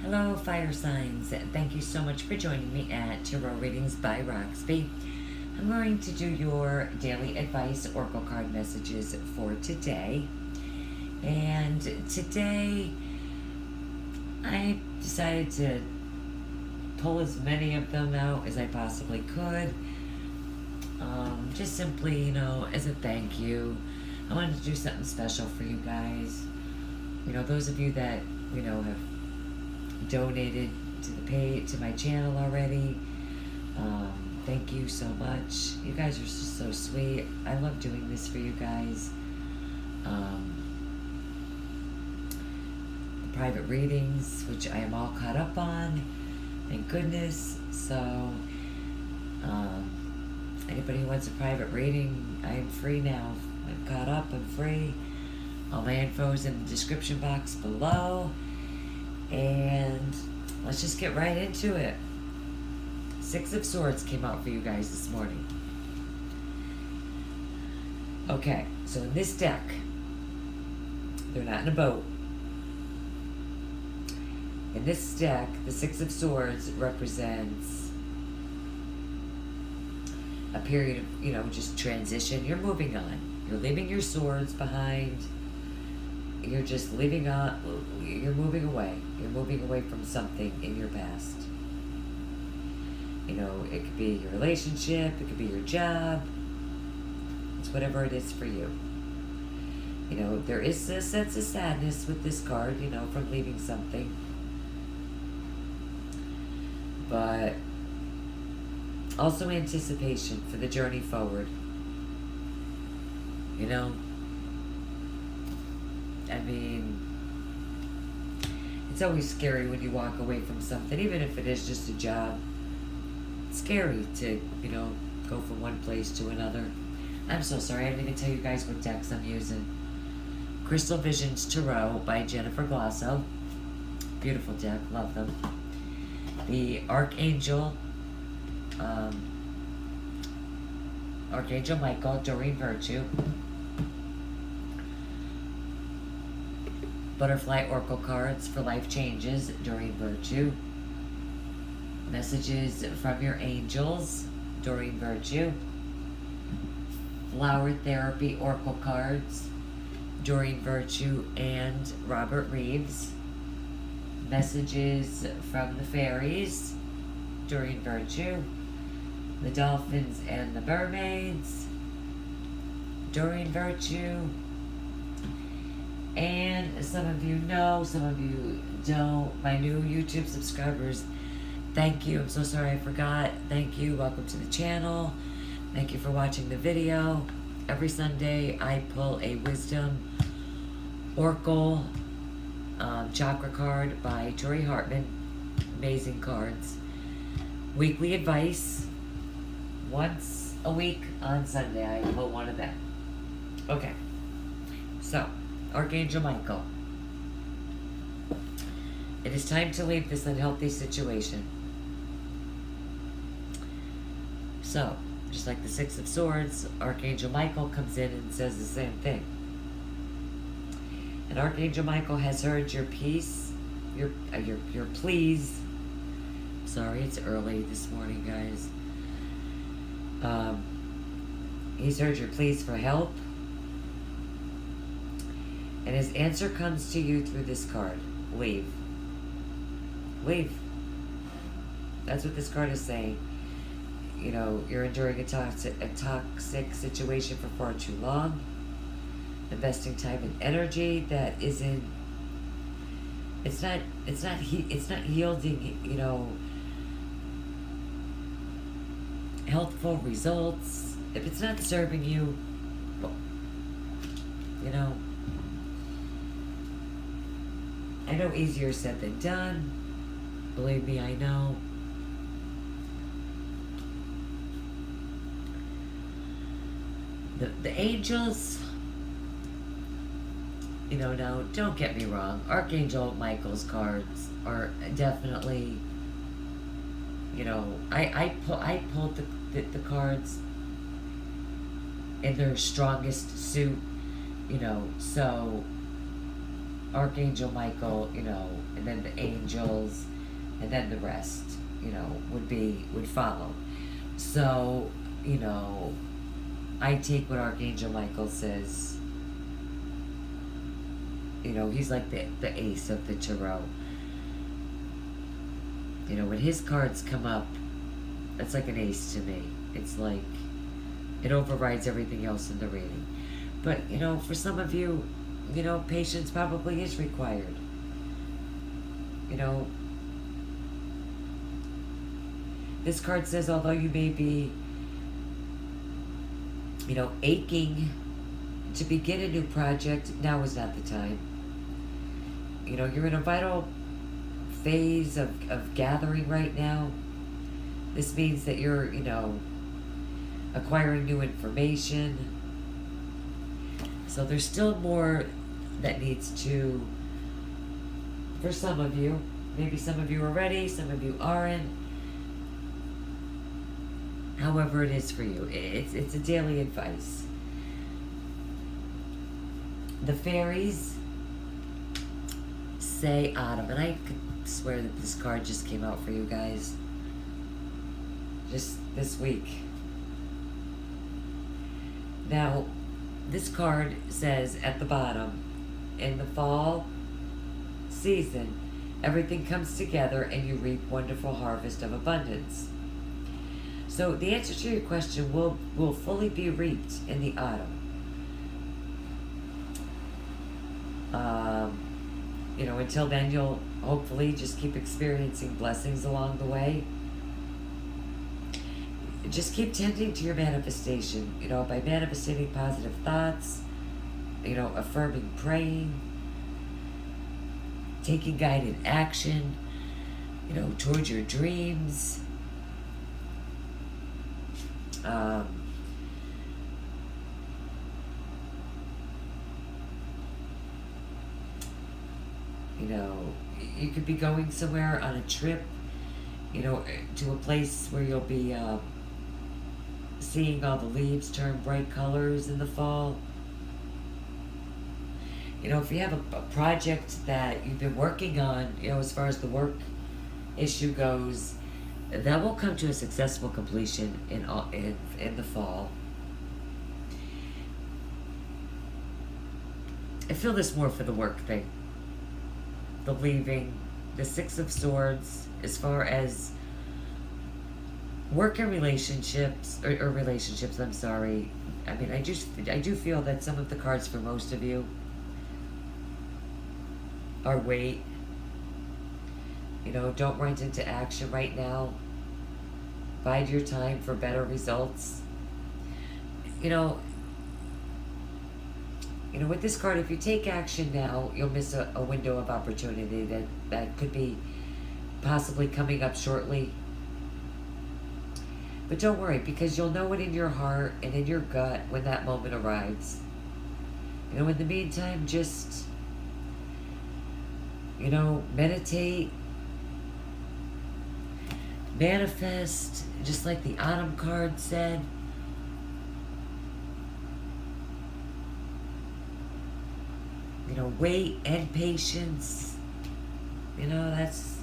Hello, fire signs. Thank you so much for joining me at Tarot Readings by Roxby. I'm going to do your daily advice oracle card messages for today. And today, I decided to pull as many of them out as I possibly could. Just simply, as a thank you. I wanted to do something special for you guys. Those of you that, have donated to my channel already. Thank you so much. You guys are just so sweet. I love doing this for you guys. The private readings, which I am all caught up on. Thank goodness. So, anybody who wants a private reading, I am free now. I'm caught up. I'm free. All my info is in the description box below. And let's just get right into it. Six of Swords came out for you guys this morning. Okay, so in this deck, they're not in a boat. In this deck, the Six of Swords represents a period of, just transition. You're moving on. You're leaving your swords behind. You're just leaving on, you're moving away. You're moving away from something in your past. It could be your relationship, it could be your job. It's whatever it is for you. There is a sense of sadness with this card, from leaving something. But also anticipation for the journey forward. It's always scary when you walk away from something, even if it is just a job. It's scary to, go from one place to another. I'm so sorry, I didn't even tell you guys what decks I'm using. Crystal Visions Tarot by Jennifer Glosso. Beautiful deck, love them. The Archangel Michael, Doreen Virtue. Butterfly Oracle cards for life changes, Doreen Virtue. Messages from your angels, Doreen Virtue. Flower Therapy Oracle cards, Doreen Virtue and Robert Reeves. Messages from the fairies, Doreen Virtue. The Dolphins and the Mermaids, Doreen Virtue. And some of you know, some of you don't. My new YouTube subscribers, thank you. I'm so sorry I forgot. Thank you. Welcome to the channel. Thank you for watching the video. Every Sunday I pull a Wisdom Oracle Chakra card by Tori Hartman. Amazing cards. Weekly advice. Once a week on Sunday I pull one of them. Okay. So, Archangel Michael. It is time to leave this unhealthy situation. So, just like the Six of Swords, Archangel Michael comes in and says the same thing. And Archangel Michael has heard your peace, your pleas. Sorry, it's early this morning, guys. He's heard your pleas for help. And his answer comes to you through this card. Leave. Leave. That's what this card is saying. You're enduring a toxic situation for far too long. Investing time and energy that isn't, it's not yielding, healthful results. If it's not serving you, I know easier said than done. Believe me, I know. The angels, now don't get me wrong. Archangel Michael's cards are definitely, I pulled the cards in their strongest suit, so Archangel Michael, and then the angels, and then the rest, would follow. So, I take what Archangel Michael says. He's like the ace of the tarot. When his cards come up, that's like an ace to me. It's like it overrides everything else in the reading. But, for some of you, patience probably is required. This card says, although you may be, aching to begin a new project, now is not the time. You're in a vital phase of gathering right now. This means that you're, acquiring new information. So there's still more that needs to, for some of you, maybe some of you are ready, some of you aren't. However it is for you, it's a daily advice. The fairies say autumn, and I could swear that this card just came out for you guys just this week. Now, this card says at the bottom, in the fall season, everything comes together and you reap wonderful harvest of abundance. So the answer to your question will fully be reaped in the autumn. Until then, you'll hopefully just keep experiencing blessings along the way. Just keep tending to your manifestation, by manifesting positive thoughts, affirming, praying, taking guided action, towards your dreams. You could be going somewhere on a trip, to a place where you'll be seeing all the leaves turn bright colors in the fall. If you have a project that you've been working on, as far as the work issue goes, that will come to a successful completion in the fall. I feel this more for the work thing. The leaving, the Six of Swords, as far as work and relationships, or relationships, I'm sorry. I mean, I do feel that some of the cards for most of you are wait. Don't run into action right now. Bide your time for better results. With this card, if you take action now, you'll miss a window of opportunity that could be possibly coming up shortly. But don't worry, because you'll know it in your heart and in your gut when that moment arrives. In the meantime, just, meditate, manifest, just like the autumn card said. Wait and patience. That's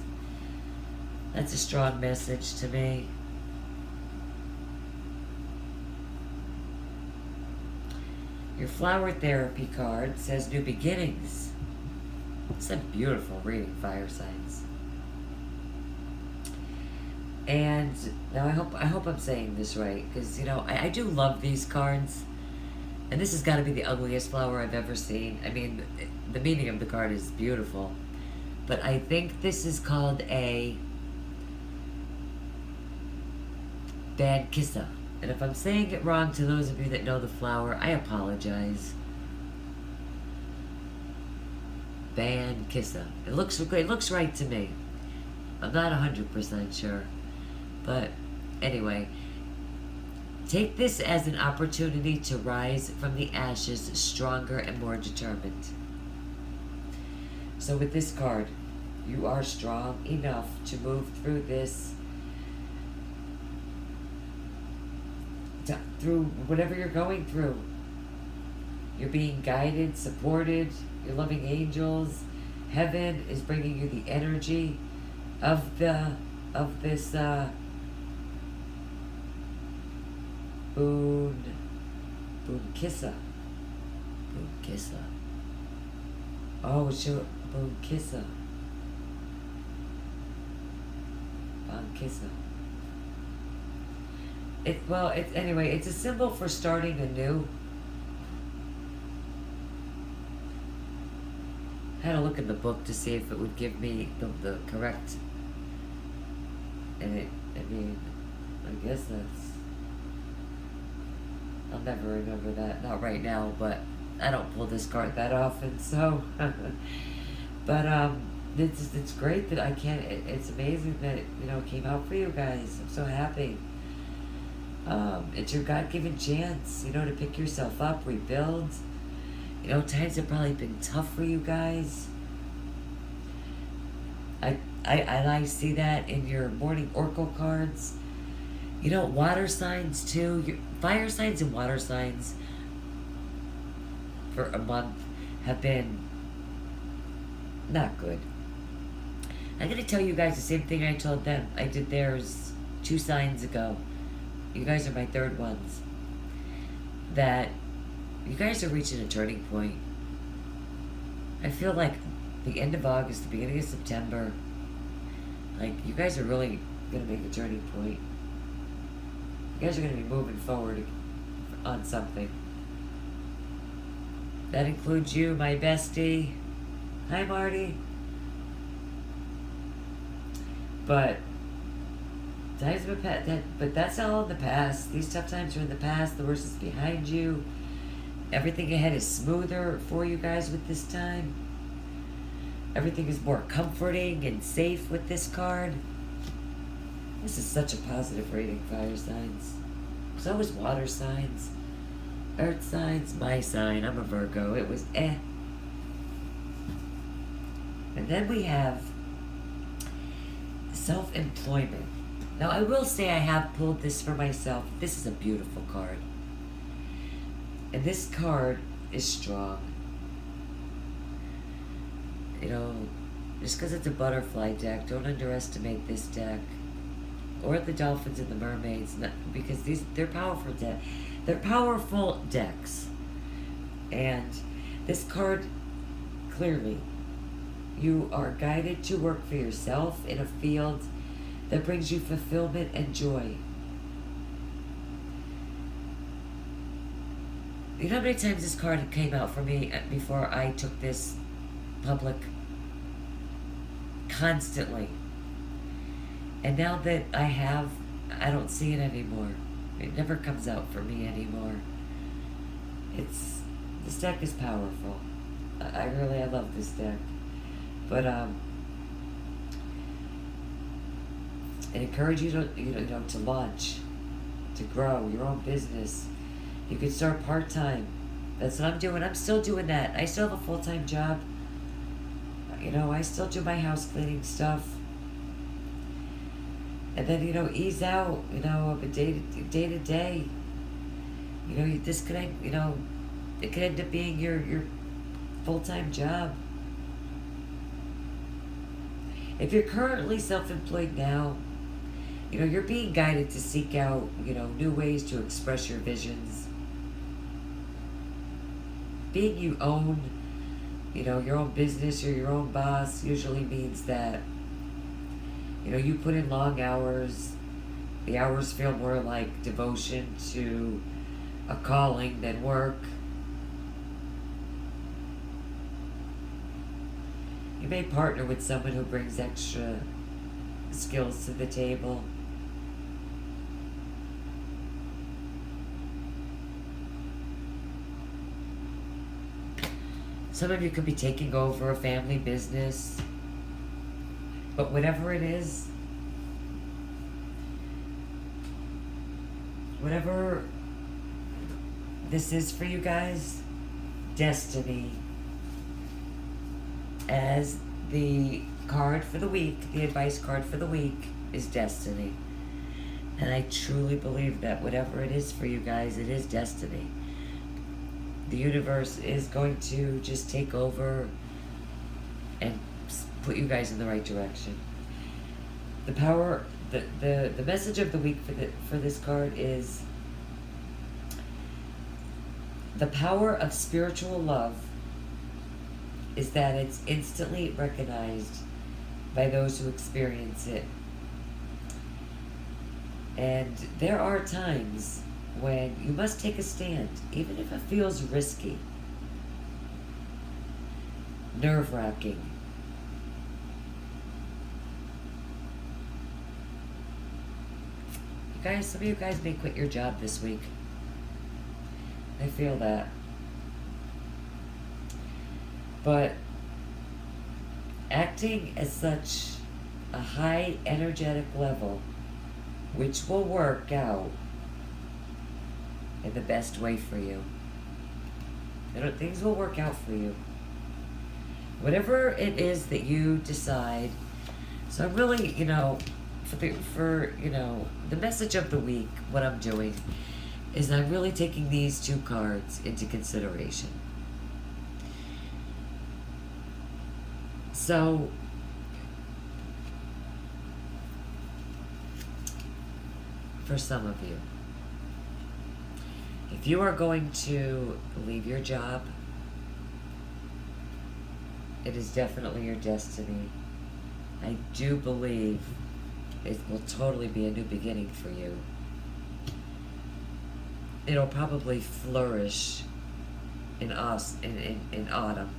a strong message to me. Your flower therapy card says new beginnings. It's a beautiful reading, fire signs. And now I hope I'm saying this right, because I do love these cards. And this has got to be the ugliest flower I've ever seen. I mean, the meaning of the card is beautiful. But I think this is called a bad kissa. And if I'm saying it wrong to those of you that know the flower, I apologize. Bad kissa. It looks right to me. I'm not 100% sure. But anyway, take this as an opportunity to rise from the ashes stronger and more determined. So with this card, you are strong enough to move through this, through whatever you're going through. You're being guided, supported. You're loving angels. Heaven is bringing you the energy of this boon kissa. Boon kissa. Oh, it's your boon kissa. Boon kissa. Anyway, it's a symbol for starting anew. I had to look in the book to see if it would give me the correct. And I guess I'll never remember that. Not right now, but I don't pull this card that often, so. But it's great that I can't. It's amazing that it came out for you guys. I'm so happy. It's your God-given chance, to pick yourself up, rebuild. Times have probably been tough for you guys. I see that in your morning oracle cards. Water signs too. Your fire signs and water signs for a month have been not good. I'm going to tell you guys the same thing I told them. I did theirs 2 signs ago. You guys are my third ones. That you guys are reaching a turning point. I feel like the end of August, the beginning of September, like you guys are really going to make a turning point. You guys are going to be moving forward on something. That includes you, my bestie. Hi, Marty. But times have been but that's all in the past. These tough times are in the past. The worst is behind you. Everything ahead is smoother for you guys with this time. Everything is more comforting and safe with this card. This is such a positive reading, fire signs. So is water signs. Earth signs, my sign. I'm a Virgo. It was eh. And then we have self-employment. Now, I will say I have pulled this for myself. This is a beautiful card. And this card is strong. Just because it's a butterfly deck, don't underestimate this deck. Or the dolphins and the mermaids, because they're powerful decks. They're powerful decks. And this card, clearly, you are guided to work for yourself in a field that brings you fulfillment and joy. You know how many times this card came out for me before I took this public? Constantly. And now that I have, I don't see it anymore. It never comes out for me anymore. This deck is powerful. I love this deck. But I encourage you to launch, to grow your own business. You can start part-time. That's what I'm doing. I'm still doing that. I still have a full-time job. I still do my house cleaning stuff. And then, ease out, of a day to day. This could, it could end up being your full-time job. If you're currently self-employed now, you're being guided to seek out, new ways to express your visions. Being your own business or your own boss usually means that, you put in long hours. The hours feel more like devotion to a calling than work. You may partner with someone who brings extra skills to the table. Some of you could be taking over a family business. But whatever it is, whatever this is for you guys, destiny. As the card for the week, the advice card for the week is destiny. And I truly believe that whatever it is for you guys, it is destiny. the universe is going to just take over and put you guys in the right direction. The power, the message of the week for this card is the power of spiritual love is that it's instantly recognized by those who experience it. And there are times when you must take a stand, even if it feels risky, nerve-wracking. You guys, some of you guys may quit your job this week. I feel that. But acting at such a high energetic level, which will work out in the best way for you. Things will work out for you. Whatever it is that you decide. So I'm really, for the message of the week, what I'm doing is I'm really taking these two cards into consideration. So, for some of you, if you are going to leave your job, it is definitely your destiny. I do believe it will totally be a new beginning for you. It'll probably flourish in autumn.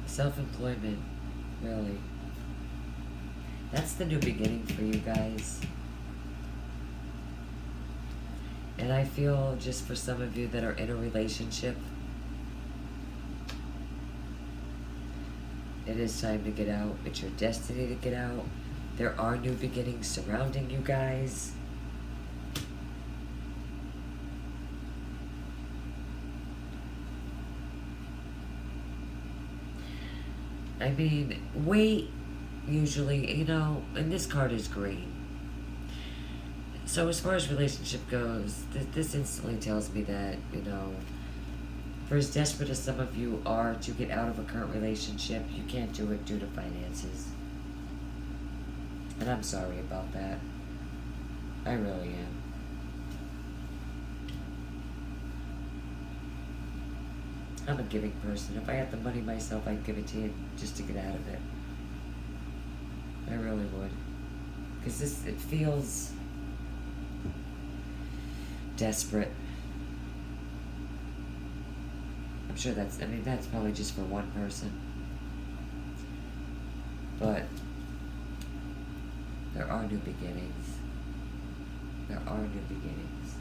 Self-employment, really. That's the new beginning for you guys. And I feel just for some of you that are in a relationship, it is time to get out. It's your destiny to get out. There are new beginnings surrounding you guys. I mean, wait, usually, and this card is green. So as far as relationship goes, this instantly tells me that, for as desperate as some of you are to get out of a current relationship, you can't do it due to finances. And I'm sorry about that. I really am. I'm a giving person. If I had the money myself, I'd give it to you just to get out of it. I really would. Because it feels desperate. I'm sure that's probably just for one person. But there are new beginnings. There are new beginnings.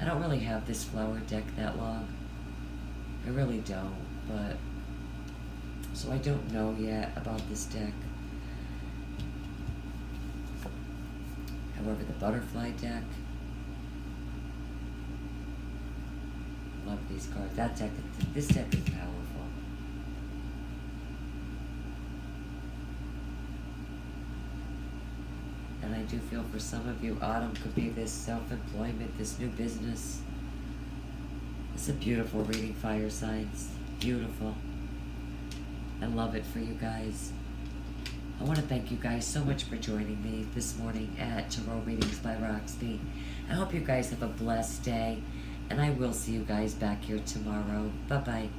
I don't really have this flower deck that long. I really don't, but so I don't know yet about this deck. However, the butterfly deck, love these cards. This deck is powerful. And I do feel for some of you, autumn could be this self-employment, this new business. It's a beautiful reading, fire signs. Beautiful. I love it for you guys. I want to thank you guys so much for joining me this morning at Tarot Readings by Roxby. I hope you guys have a blessed day, and I will see you guys back here tomorrow. Bye-bye.